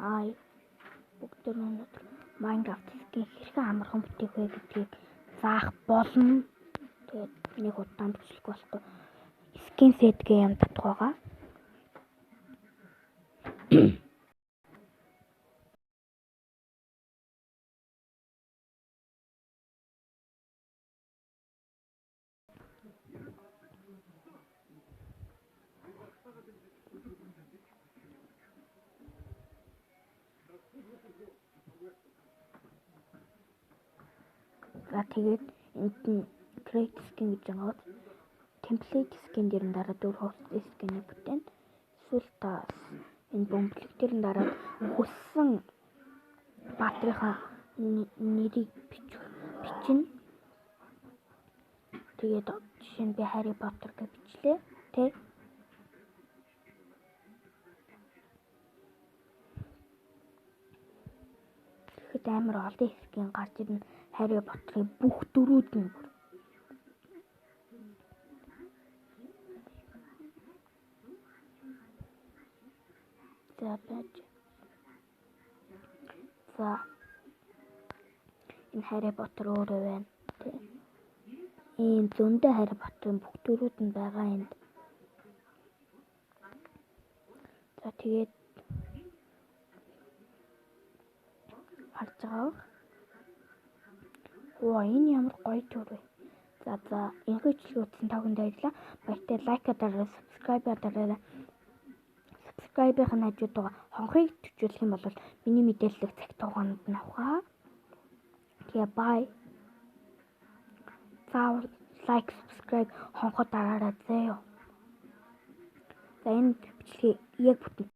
Хай бүгд өнөөдөр Minecraft скин хэрхэн амархан бүтээх вэ гэдгийг заах болно. Тэгээд нэг удаан бичлэг болохгүй. Skin set гэх юм татах байгаа. За тэгээд энд нь create skin гэж байгаа. Template skin дээр нь дараа дөр host skin-ийг бүтээн. Эсвэл та энэ бөмбөлөг дээр нь дараа хүссэн баатрийнхаа нэрийг бичнэ. Тэгээд жишээ нь би Harry Potter гэж бичлээ. Тэ тэгэхэд амар олон skin гарч ирнэ. Harry Potter-ийн бүх дөрүүд нь бүр. За энэ Harry Potter өөрөө байна. Ийм зөндөө Harry Potter-ийн бүх дөрүүд нь байгаа энд. За тэгээд харж байгаа. Энэ ямар гоё төр вэ? За энэ бичлэг үзсэн тагонд баярлалаа. Баяртай лайк дараарай, subscribe дараарай. Subscribe-ийн хажууд байгаа хонхыг төчүүлэх юм бол миний мэдээллийг цагт хугацаанд нь авах. Тэгээ bye. За лайк, subscribe хонхоо дараарай зөө. За энэ бичлэгийг яг бүтэн